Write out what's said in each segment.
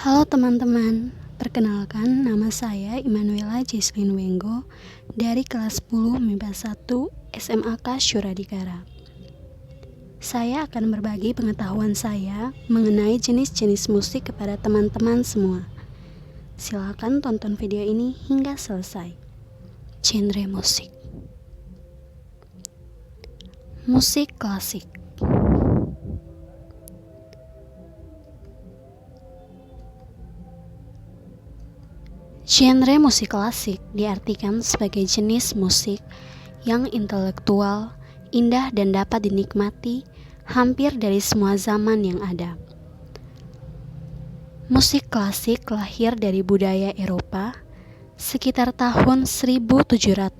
Halo teman-teman, perkenalkan nama saya Immanuela Jesslyn Wenggo dari kelas 10 MIPA 1 SMAK Syuradikara. Saya akan berbagi pengetahuan saya mengenai jenis-jenis musik kepada teman-teman semua. Silakan tonton video ini hingga selesai. Genre musik. Musik klasik. Genre musik klasik diartikan sebagai jenis musik yang intelektual, indah dan dapat dinikmati hampir dari semua zaman yang ada. Musik klasik lahir dari budaya Eropa sekitar tahun 1750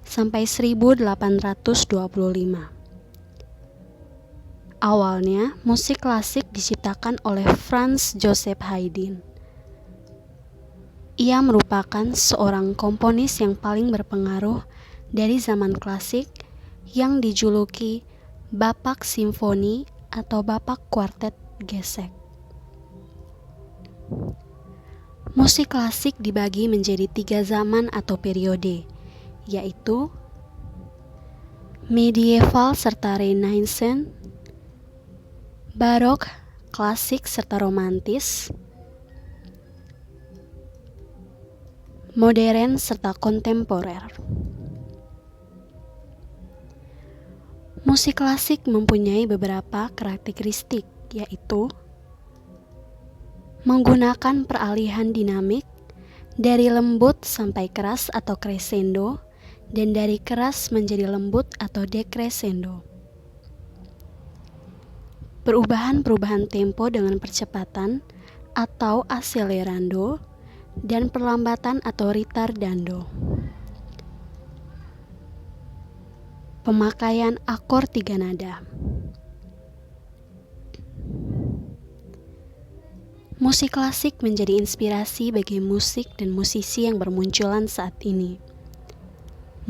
sampai 1825. Awalnya, musik klasik diciptakan oleh Franz Joseph Haydn. Ia merupakan seorang komponis yang paling berpengaruh dari zaman klasik yang dijuluki Bapak Simfoni atau Bapak Kuartet Gesek. Musik klasik dibagi menjadi 3 zaman atau periode, yaitu medieval serta Renaissance, barok, klasik serta romantis, modern serta kontemporer. Musik klasik mempunyai beberapa karakteristik, yaitu menggunakan peralihan dinamik dari lembut sampai keras atau crescendo dan dari keras menjadi lembut atau decrescendo. Perubahan-perubahan tempo dengan percepatan atau accelerando dan perlambatan atau ritardando. Pemakaian akor 3 nada. Musik klasik menjadi inspirasi bagi musik dan musisi yang bermunculan saat ini.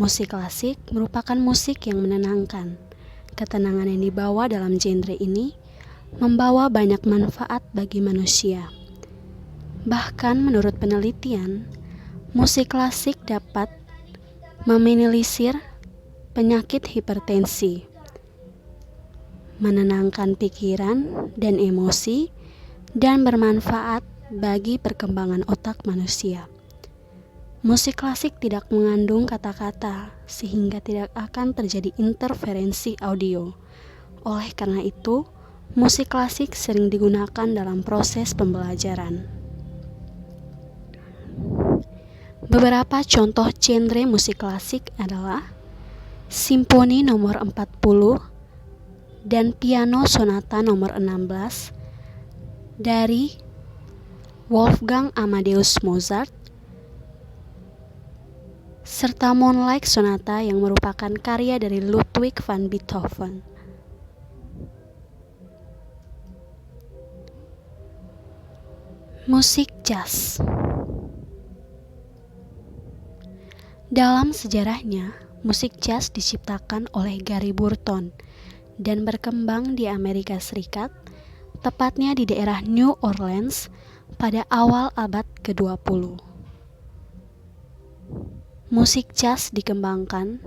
Musik klasik merupakan musik yang menenangkan. Ketenangan yang dibawa dalam genre ini membawa banyak manfaat bagi manusia. Bahkan menurut penelitian, musik klasik dapat meminimalisir penyakit hipertensi, menenangkan pikiran dan emosi, dan bermanfaat bagi perkembangan otak manusia. Musik klasik tidak mengandung kata-kata sehingga tidak akan terjadi interferensi audio. Oleh karena itu, musik klasik sering digunakan dalam proses pembelajaran. Beberapa contoh genre musik klasik adalah Simfoni nomor 40 dan Piano Sonata nomor 16 dari Wolfgang Amadeus Mozart, serta Moonlight Sonata yang merupakan karya dari Ludwig van Beethoven. Musik jazz. Dalam sejarahnya, musik jazz diciptakan oleh Gary Burton dan berkembang di Amerika Serikat, tepatnya di daerah New Orleans pada awal abad ke-20. Musik jazz dikembangkan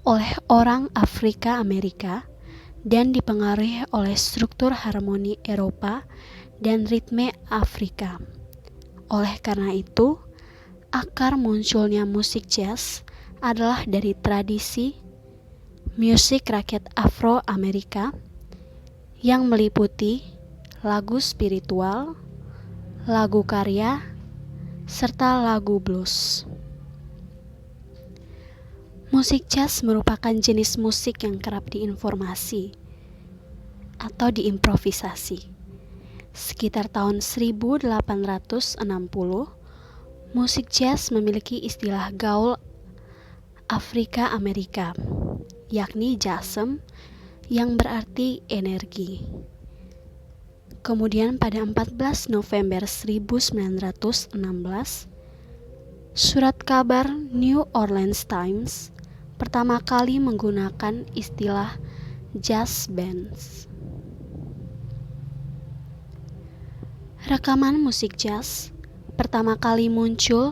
oleh orang Afrika Amerika dan dipengaruhi oleh struktur harmoni Eropa dan ritme Afrika. Oleh karena itu, akar munculnya musik jazz adalah dari tradisi musik rakyat Afro-Amerika yang meliputi lagu spiritual, lagu karya, serta lagu blues. Musik jazz merupakan jenis musik yang kerap diinformasi atau diimprovisasi. Sekitar tahun 1860, musik jazz memiliki istilah gaul Afrika Amerika, yakni jazzem, yang berarti energi. Kemudian pada 14 November 1916, surat kabar New Orleans Times pertama kali menggunakan istilah jazz bands. Rekaman musik jazz pertama kali muncul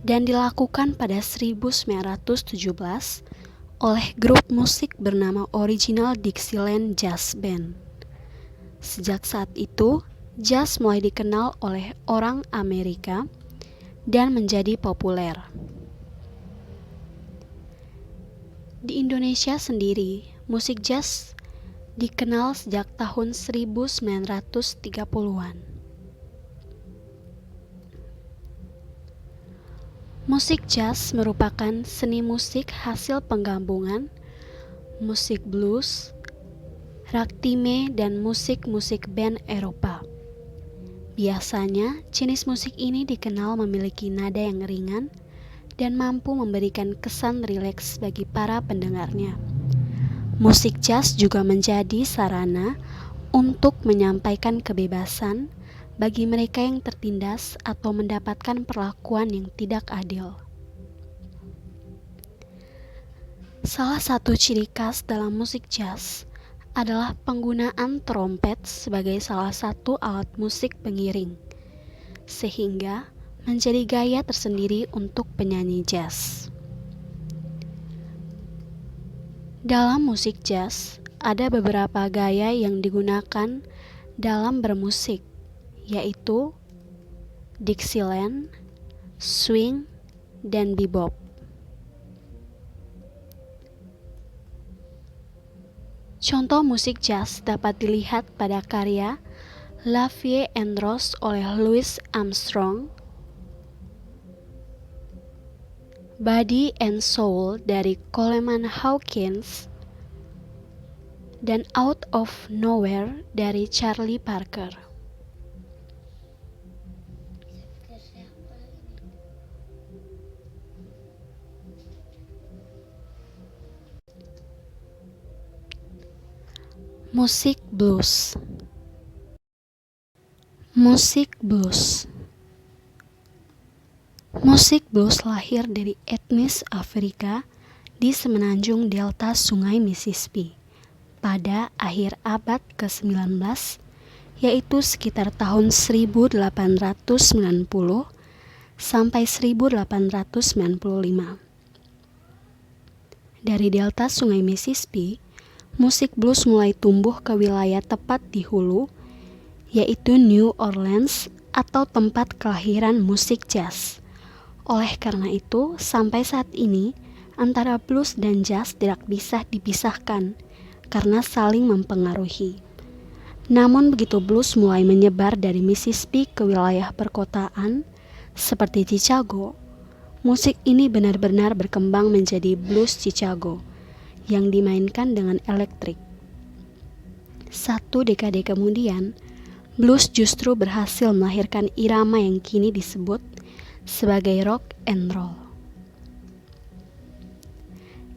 dan dilakukan pada 1917 oleh grup musik bernama Original Dixieland Jazz Band. Sejak saat itu, jazz mulai dikenal oleh orang Amerika dan menjadi populer. Di Indonesia sendiri, musik jazz dikenal sejak tahun 1930-an. Musik jazz merupakan seni musik hasil penggabungan musik blues, ragtime, dan musik-musik band Eropa. Biasanya, jenis musik ini dikenal memiliki nada yang ringan dan mampu memberikan kesan rileks bagi para pendengarnya. Musik jazz juga menjadi sarana untuk menyampaikan kebebasan bagi mereka yang tertindas atau mendapatkan perlakuan yang tidak adil. Salah satu ciri khas dalam musik jazz adalah penggunaan trompet sebagai salah satu alat musik pengiring, sehingga menjadi gaya tersendiri untuk penyanyi jazz. Dalam musik jazz, ada beberapa gaya yang digunakan dalam bermusik, yaitu Dixieland, swing, dan bebop. Contoh musik jazz dapat dilihat pada karya La Vie en Rose oleh Louis Armstrong, Body and Soul dari Coleman Hawkins, dan Out of Nowhere dari Charlie Parker. Musik blues. Musik blues. Musik blues lahir dari etnis Afrika di semenanjung delta Sungai Mississippi pada akhir abad ke-19, yaitu sekitar tahun 1890 sampai 1895. Dari delta Sungai Mississippi, musik blues mulai tumbuh ke wilayah tepat di hulu, yaitu New Orleans atau tempat kelahiran musik jazz. Oleh karena itu, sampai saat ini, antara blues dan jazz tidak bisa dipisahkan karena saling mempengaruhi. Namun begitu blues mulai menyebar dari Mississippi ke wilayah perkotaan seperti Chicago, musik ini benar-benar berkembang menjadi blues Chicago yang dimainkan dengan elektrik. Satu dekade kemudian, blues justru berhasil melahirkan irama yang kini disebut sebagai rock and roll.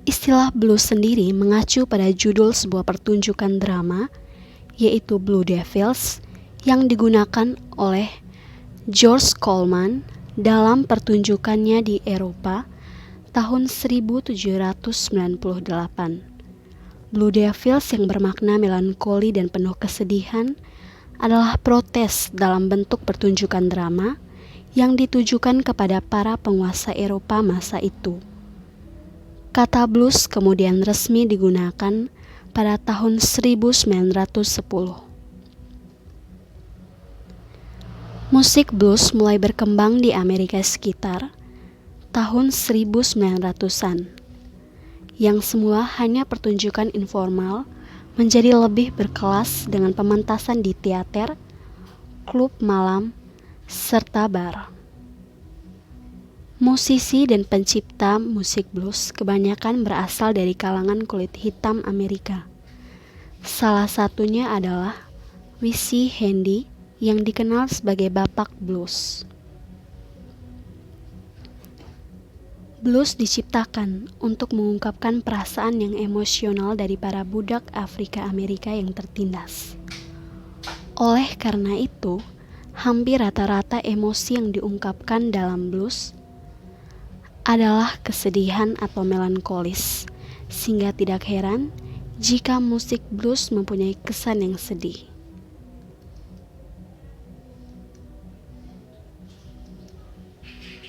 Istilah blues sendiri mengacu pada judul sebuah pertunjukan drama, yaitu Blue Devils, yang digunakan oleh George Coleman dalam pertunjukannya di Eropa tahun 1798. Blue Devils yang bermakna melankoli dan penuh kesedihan adalah protes dalam bentuk pertunjukan drama yang ditujukan kepada para penguasa Eropa masa itu. Kata blues kemudian resmi digunakan pada tahun 1910. Musik blues mulai berkembang di Amerika sekitar tahun 1900-an, yang semula hanya pertunjukan informal menjadi lebih berkelas dengan pementasan di teater, klub malam, serta bar. Musisi dan pencipta musik blues kebanyakan berasal dari kalangan kulit hitam Amerika. Salah satunya adalah W.C. Handy yang dikenal sebagai Bapak Blues. Blues diciptakan untuk mengungkapkan perasaan yang emosional dari para budak Afrika Amerika yang tertindas. Oleh karena itu, hampir rata-rata emosi yang diungkapkan dalam blues adalah kesedihan atau melankolis, sehingga tidak heran jika musik blues mempunyai kesan yang sedih.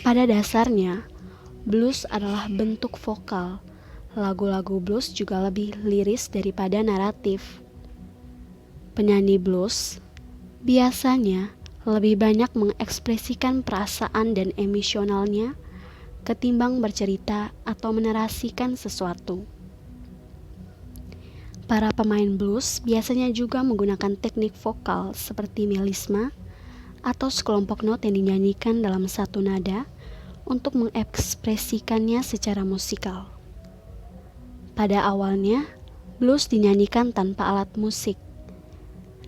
Pada dasarnya, blues adalah bentuk vokal. Lagu-lagu blues juga lebih liris daripada naratif. Penyanyi blues biasanya lebih banyak mengekspresikan perasaan dan emosionalnya ketimbang bercerita atau menarasikan sesuatu. Para pemain blues biasanya juga menggunakan teknik vokal seperti melisma atau sekelompok not yang dinyanyikan dalam satu nada untuk mengekspresikannya secara musikal. Pada awalnya, blues dinyanyikan tanpa alat musik,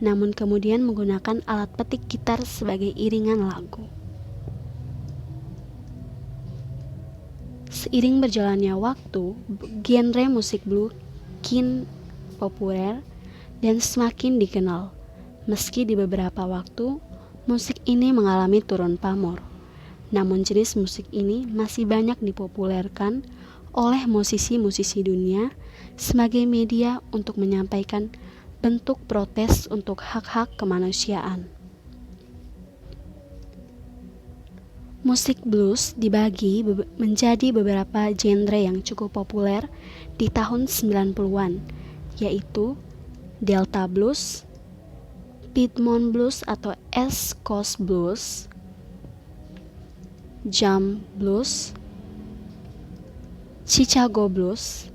namun kemudian menggunakan alat petik gitar sebagai iringan lagu. Seiring berjalannya waktu, genre musik blues kian populer dan semakin dikenal, meski di beberapa waktu musik ini mengalami turun pamor. Namun jenis musik ini masih banyak dipopulerkan oleh musisi-musisi dunia sebagai media untuk menyampaikan bentuk protes untuk hak-hak kemanusiaan. Musik blues dibagi menjadi beberapa genre yang cukup populer di tahun 90-an, yaitu Delta Blues, Piedmont Blues atau East Coast Blues, Jam Blues, Chicago Blues,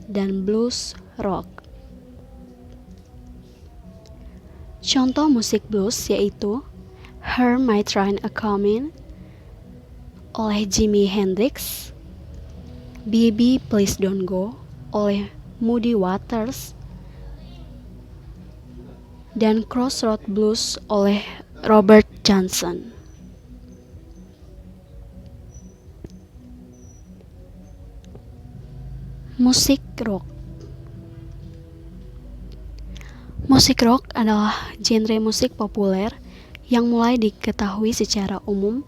dan Blues Rock. Contoh musik blues yaitu Hear My Train A-Comin' oleh Jimi Hendrix, Baby Please Don't Go oleh Muddy Waters, dan Crossroad Blues oleh Robert Johnson. Musik rock. Musik rock adalah genre musik populer yang mulai diketahui secara umum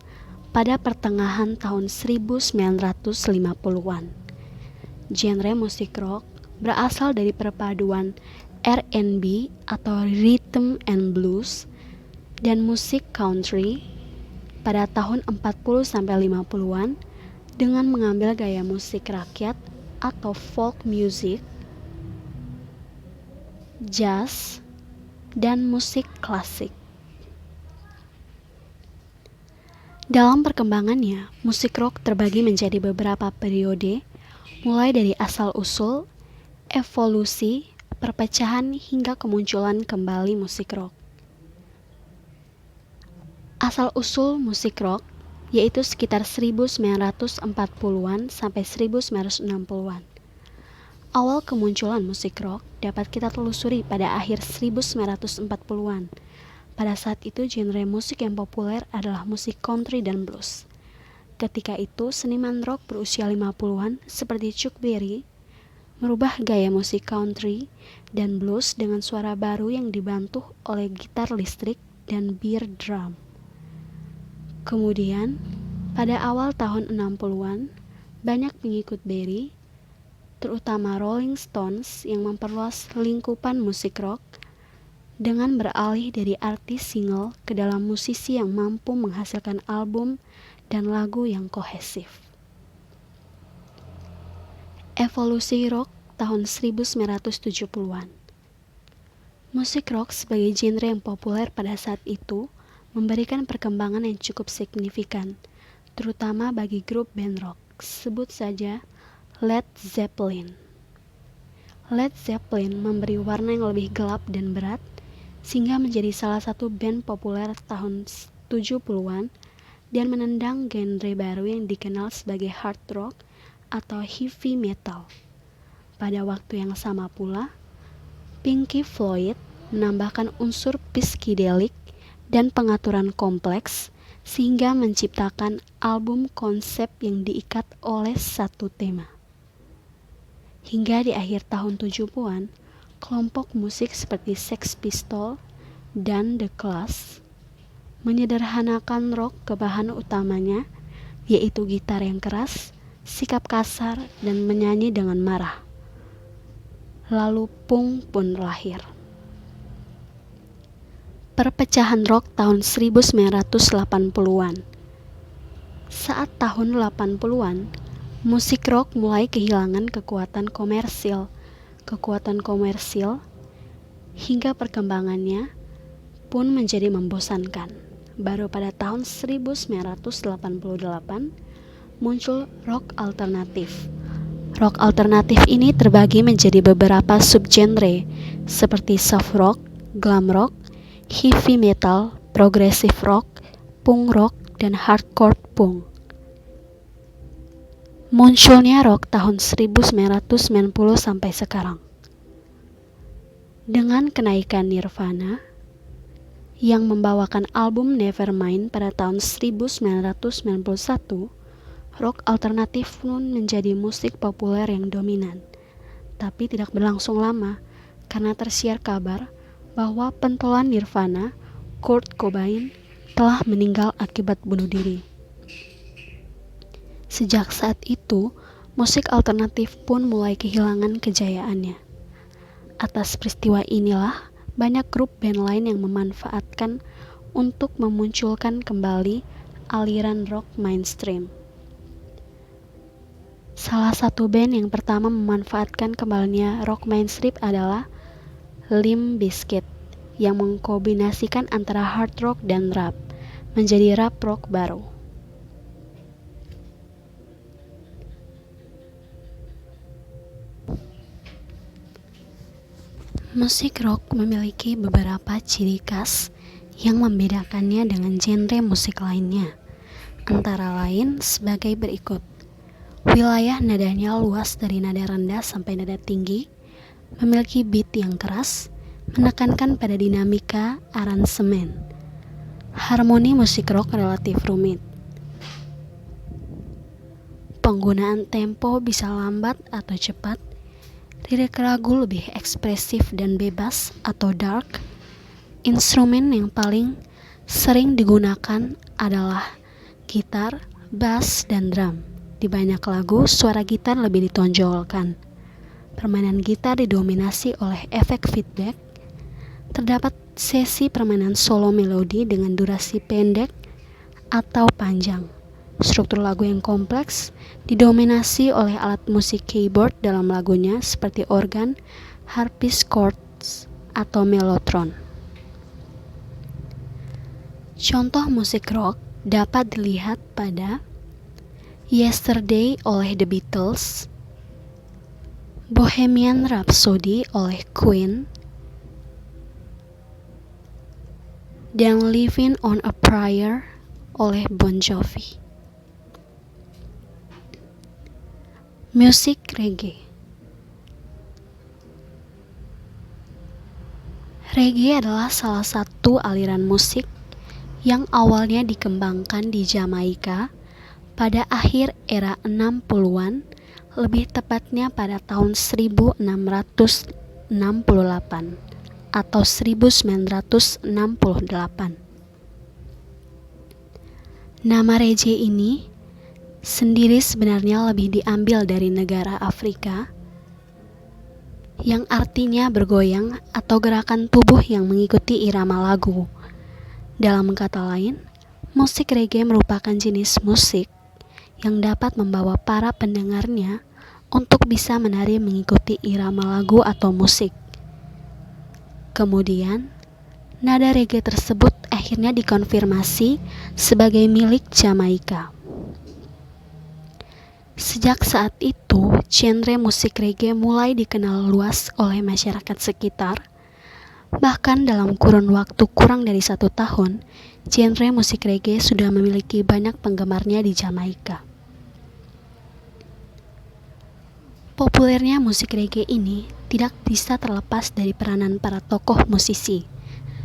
pada pertengahan tahun 1950-an. Genre musik rock berasal dari perpaduan R&B atau rhythm and blues dan musik country pada tahun 40-50-an dengan mengambil gaya musik rakyat atau folk music, jazz, dan musik klasik. Dalam perkembangannya, musik rock terbagi menjadi beberapa periode, mulai dari asal-usul, evolusi, perpecahan, hingga kemunculan kembali musik rock. Asal-usul musik rock yaitu sekitar 1940-an sampai 1960-an. Awal kemunculan musik rock dapat kita telusuri pada akhir 1940-an. Pada saat itu genre musik yang populer adalah musik country dan blues. Ketika itu seniman rock berusia 50-an seperti Chuck Berry merubah gaya musik country dan blues dengan suara baru yang dibantu oleh gitar listrik dan bear drum. Kemudian, pada awal tahun 60-an, banyak pengikut Berry, terutama Rolling Stones yang memperluas lingkupan musik rock dengan beralih dari artis single ke dalam musisi yang mampu menghasilkan album dan lagu yang kohesif. Evolusi rock tahun 1970-an. Musik rock sebagai genre yang populer pada saat itu memberikan perkembangan yang cukup signifikan, terutama bagi grup band rock. Sebut saja Led Zeppelin. Led Zeppelin memberi warna yang lebih gelap dan berat, sehingga menjadi salah satu band populer tahun 70-an dan menendang genre baru yang dikenal sebagai hard rock atau heavy metal. Pada waktu yang sama pula, Pink Floyd menambahkan unsur psychedelic dan pengaturan kompleks sehingga menciptakan album konsep yang diikat oleh satu tema. Hingga di akhir tahun 70-an, kelompok musik seperti Sex Pistols dan The Clash menyederhanakan rock ke bahan utamanya, yaitu gitar yang keras, sikap kasar, dan menyanyi dengan marah. Lalu punk pun lahir. Perpecahan rock tahun 1980-an. Saat tahun 80-an, musik rock mulai kehilangan kekuatan komersil hingga perkembangannya pun menjadi membosankan. Baru pada tahun 1988 muncul rock alternatif. Rock alternatif ini terbagi menjadi beberapa subgenre seperti soft rock, glam rock, heavy metal, progressive rock, punk rock, dan hardcore punk. Munculnya rock tahun 1990 sampai sekarang. Dengan kenaikan Nirvana yang membawakan album Nevermind pada tahun 1991, rock alternatif pun menjadi musik populer yang dominan. Tapi tidak berlangsung lama karena tersiar kabar bahwa pentolan Nirvana, Kurt Cobain, telah meninggal akibat bunuh diri. Sejak saat itu, musik alternatif pun mulai kehilangan kejayaannya. Atas peristiwa inilah, banyak grup band lain yang memanfaatkan untuk memunculkan kembali aliran rock mainstream. Salah satu band yang pertama memanfaatkan kembalinya rock mainstream adalah Limp Bizkit, yang mengkombinasikan antara hard rock dan rap, menjadi rap rock baru. Musik rock memiliki beberapa ciri khas yang membedakannya dengan genre musik lainnya, antara lain sebagai berikut. Wilayah nadanya luas dari nada rendah sampai nada tinggi, memiliki beat yang keras, menekankan pada dinamika aransemen. Harmoni musik rock relatif rumit. Penggunaan tempo bisa lambat atau cepat. Lirik lagu lebih ekspresif dan bebas atau dark. Instrumen yang paling sering digunakan adalah gitar, bass, dan drum. Di banyak lagu, suara gitar lebih ditonjolkan. Permainan gitar didominasi oleh efek feedback. Terdapat sesi permainan solo melodi dengan durasi pendek atau panjang. Struktur lagu yang kompleks didominasi oleh alat musik keyboard dalam lagunya seperti organ, harpsichords, atau mellotron. Contoh musik rock dapat dilihat pada Yesterday oleh The Beatles, Bohemian Rhapsody oleh Queen, dan Living on a Prayer oleh Bon Jovi. Musik reggae. Reggae adalah salah satu aliran musik yang awalnya dikembangkan di Jamaika pada akhir era 60-an, lebih tepatnya pada tahun 1668 atau 1968. Nama reggae ini sendiri sebenarnya lebih diambil dari negara Afrika, yang artinya bergoyang atau gerakan tubuh yang mengikuti irama lagu. Dalam kata lain, musik reggae merupakan jenis musik yang dapat membawa para pendengarnya untuk bisa menari mengikuti irama lagu atau musik. Kemudian, nada reggae tersebut akhirnya dikonfirmasi sebagai milik Jamaika. Sejak saat itu, genre musik reggae mulai dikenal luas oleh masyarakat sekitar. Bahkan dalam kurun waktu kurang dari 1 tahun, genre musik reggae sudah memiliki banyak penggemarnya di Jamaika. Populernya musik reggae ini tidak bisa terlepas dari peranan para tokoh musisi,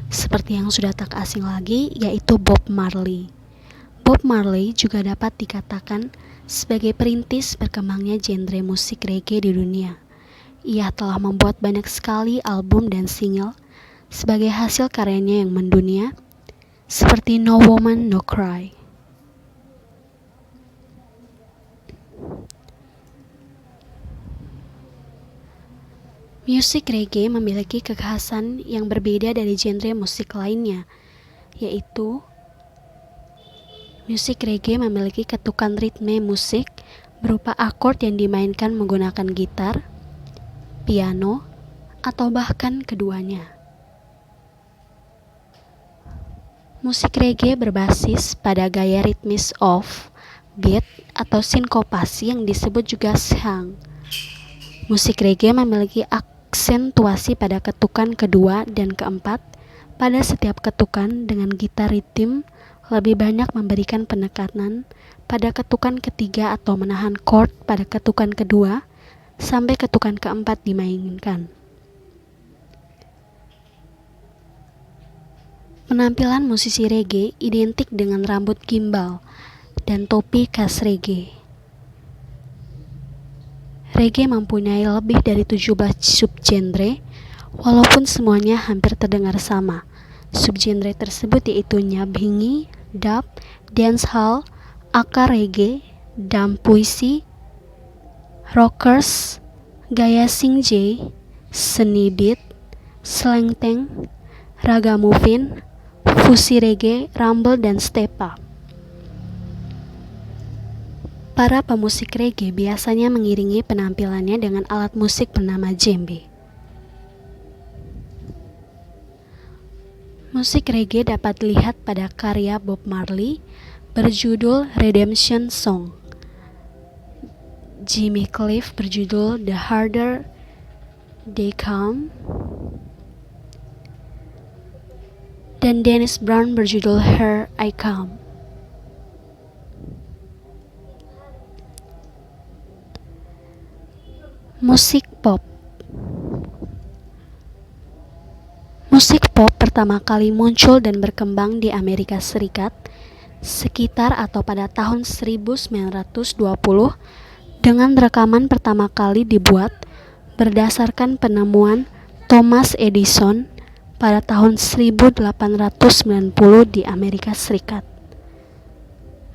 seperti yang sudah tak asing lagi, yaitu Bob Marley. Bob Marley juga dapat dikatakan sebagai perintis berkembangnya genre musik reggae di dunia. Ia telah membuat banyak sekali album dan single sebagai hasil karyanya yang mendunia, seperti No Woman No Cry. Musik reggae memiliki kekhasan yang berbeda dari genre musik lainnya, yaitu Musik reggae memiliki ketukan ritme musik berupa akord yang dimainkan menggunakan gitar, piano, atau bahkan keduanya. Musik reggae berbasis pada gaya ritmis off beat atau sinkopasi yang disebut juga shang. Musik reggae memiliki aksentuasi pada ketukan kedua dan keempat pada setiap ketukan, dengan gitar ritm lebih banyak memberikan penekanan pada ketukan ketiga atau menahan chord pada ketukan kedua sampai ketukan keempat dimainkan. Penampilan musisi reggae identik dengan rambut gimbal dan topi khas reggae. Reggae mempunyai lebih dari 17 subgenre, walaupun semuanya hampir terdengar sama. Subgenre tersebut yaitu nyabingi, dub, dancehall, aka reggae, drum puisi, rockers, gaya singje, seni beat, slengteng, ragamuffin, fusi reggae, rumble, dan stepa. Para pemusik reggae biasanya mengiringi penampilannya dengan alat musik bernama djembe. Musik reggae dapat dilihat pada karya Bob Marley berjudul Redemption Song, Jimmy Cliff berjudul The Harder They Come, dan Dennis Brown berjudul Here I Come. Musik pop. Musik pop pertama kali muncul dan berkembang di Amerika Serikat sekitar atau pada tahun 1920 dengan rekaman pertama kali dibuat berdasarkan penemuan Thomas Edison pada tahun 1890 di Amerika Serikat.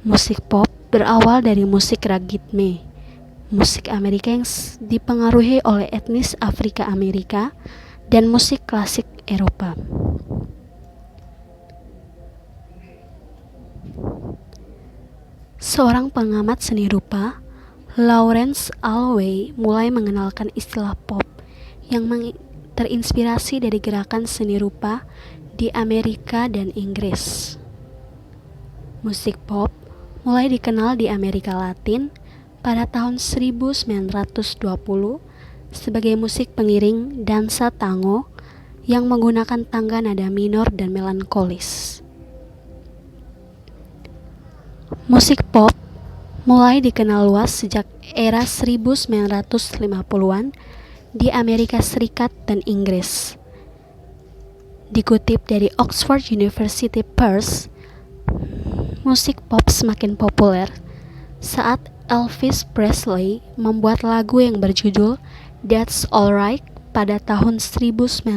Musik pop berawal dari musik ragtime, musik Amerika yang dipengaruhi oleh etnis Afrika Amerika, dan musik klasik Eropa. Seorang pengamat seni rupa, Lawrence Allway, mulai mengenalkan istilah pop yang terinspirasi dari gerakan seni rupa di Amerika dan Inggris. Musik pop mulai dikenal di Amerika Latin pada tahun 1920 sebagai musik pengiring dansa tango yang menggunakan tangga nada minor dan melankolis. Musik pop mulai dikenal luas sejak era 1950-an di Amerika Serikat dan Inggris. Dikutip dari Oxford University Press, musik pop semakin populer saat Elvis Presley membuat lagu yang berjudul That's Alright pada tahun 1960.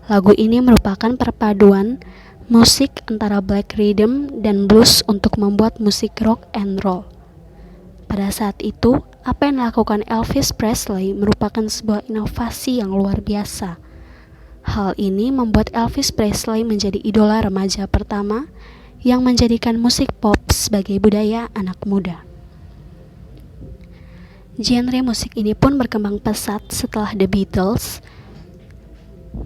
Lagu ini merupakan perpaduan musik antara black rhythm dan blues untuk membuat musik rock and roll. Pada saat itu, apa yang dilakukan Elvis Presley merupakan sebuah inovasi yang luar biasa. Hal ini membuat Elvis Presley menjadi idola remaja pertama yang menjadikan musik pop sebagai budaya anak muda. Genre musik ini pun berkembang pesat setelah The Beatles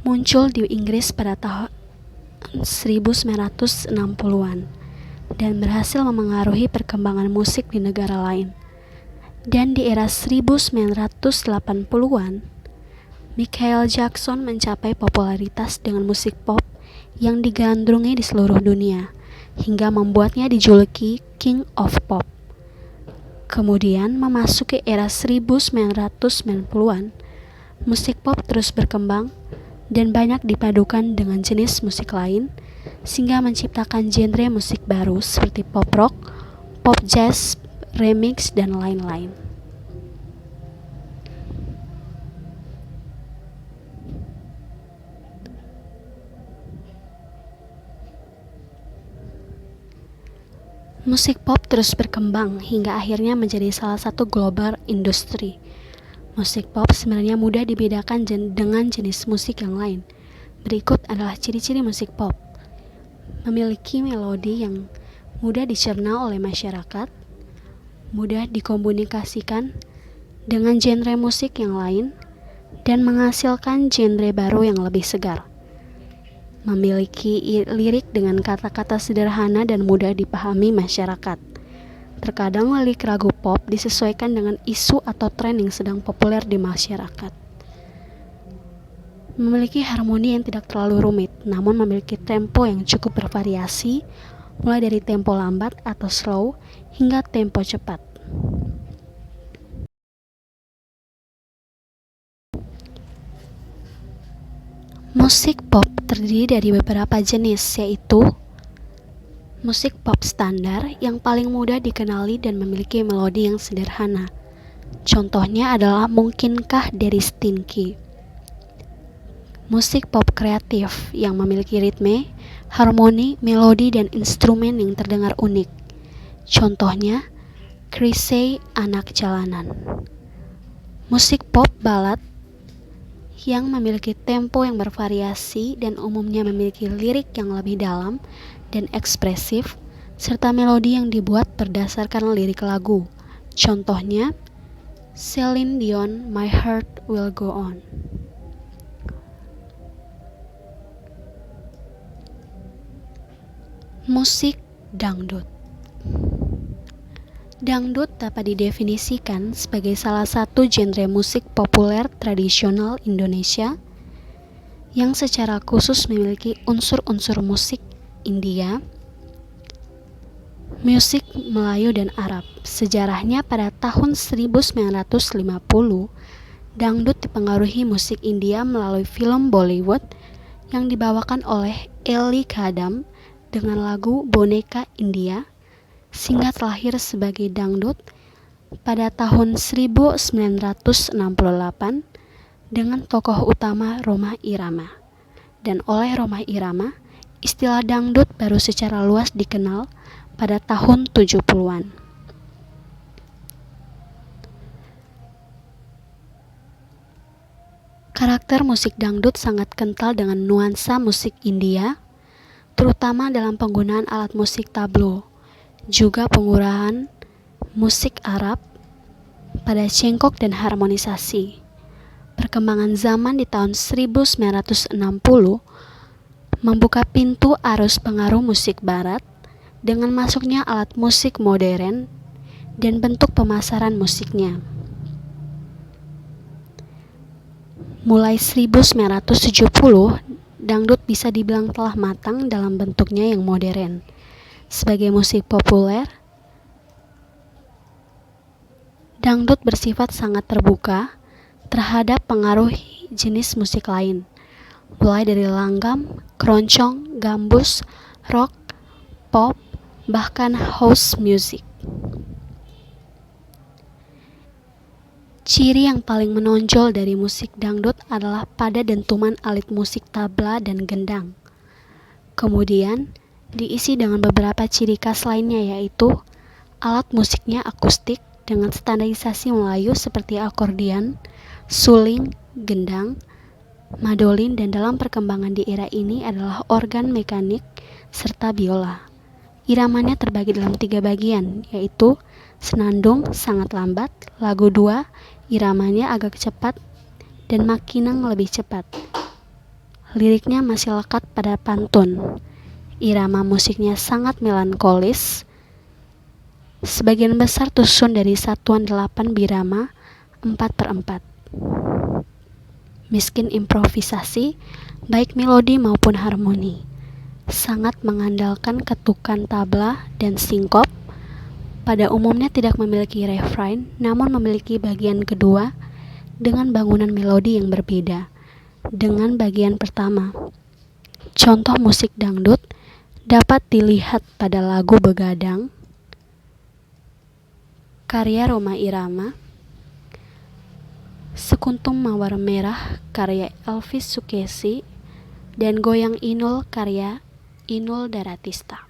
muncul di Inggris pada tahun 1960-an dan berhasil memengaruhi perkembangan musik di negara lain. Dan di era 1980-an, Michael Jackson mencapai popularitas dengan musik pop yang digandrungi di seluruh dunia, hingga membuatnya dijuluki King of Pop. Kemudian memasuki era 1990-an, musik pop terus berkembang dan banyak dipadukan dengan jenis musik lain, sehingga menciptakan genre musik baru seperti pop rock, pop jazz, remix, dan lain-lain. Musik pop terus berkembang hingga akhirnya menjadi salah satu global industri. Musik pop sebenarnya mudah dibedakan dengan jenis musik yang lain. Berikut adalah ciri-ciri musik pop. memiliki melodi yang mudah dicerna oleh masyarakat, mudah dikomunikasikan dengan genre musik yang lain, dan menghasilkan genre baru yang lebih segar. Memiliki lirik dengan kata-kata sederhana dan mudah dipahami masyarakat. Terkadang lirik lagu pop disesuaikan dengan isu atau tren yang sedang populer di masyarakat. Memiliki harmoni yang tidak terlalu rumit, namun memiliki tempo yang cukup bervariasi, mulai dari tempo lambat atau slow hingga tempo cepat. Musik pop terdiri dari beberapa jenis, yaitu musik pop standar yang paling mudah dikenali dan memiliki melodi yang sederhana. Contohnya adalah Mungkinkah dari Stinky. Musik pop kreatif yang memiliki ritme, harmoni, melodi, dan instrumen yang terdengar unik. Contohnya Chrisye Anak Jalanan. Musik pop ballad yang memiliki tempo yang bervariasi dan umumnya memiliki lirik yang lebih dalam dan ekspresif, serta melodi yang dibuat berdasarkan lirik lagu. Contohnya, Celine Dion, My Heart Will Go On. Musik dangdut. Dangdut dapat didefinisikan sebagai salah satu genre musik populer tradisional Indonesia yang secara khusus memiliki unsur-unsur musik India, musik Melayu, dan Arab. Sejarahnya pada tahun 1950, dangdut dipengaruhi musik India melalui film Bollywood yang dibawakan oleh Eli Kadam dengan lagu Boneka India, sehingga terlahir sebagai dangdut pada tahun 1968 dengan tokoh utama Rhoma Irama. Dan oleh Rhoma Irama, istilah dangdut baru secara luas dikenal pada tahun 70-an. Karakter musik dangdut sangat kental dengan nuansa musik India, terutama dalam penggunaan alat musik tablo, juga penggunaan musik Arab pada cengkok dan harmonisasi. Perkembangan zaman di tahun 1960 membuka pintu arus pengaruh musik barat dengan masuknya alat musik modern dan bentuk pemasaran musiknya. Mulai 1970, dangdut bisa dibilang telah matang dalam bentuknya yang modern. Sebagai musik populer, dangdut bersifat sangat terbuka terhadap pengaruh jenis musik lain, mulai dari langgam, keroncong, gambus, rock, pop, bahkan house music. Ciri yang paling menonjol dari musik dangdut adalah pada dentuman alat musik tabla dan gendang. Kemudian diisi dengan beberapa ciri khas lainnya, yaitu alat musiknya akustik dengan standarisasi Melayu seperti akordion, suling, gendang, mandolin, dan dalam perkembangan di era ini adalah organ mekanik serta biola. Iramanya terbagi dalam 3 bagian, yaitu senandung sangat lambat, lagu 2 iramanya agak cepat, dan makinang lebih cepat. Liriknya masih lekat pada pantun. Irama musiknya sangat melankolis. Sebagian besar tersusun dari satuan 8 birama 4/4. Miskin improvisasi, baik melodi maupun harmoni. Sangat mengandalkan ketukan tabla dan sinkop. Pada umumnya tidak memiliki refrain, namun memiliki bagian kedua dengan bangunan melodi yang berbeda dengan bagian pertama. Contoh musik dangdut dapat dilihat pada lagu Begadang, karya Rhoma Irama, Sekuntum Mawar Merah, karya Elvis Sukaesih, dan Goyang Inul, karya Inul Daratista.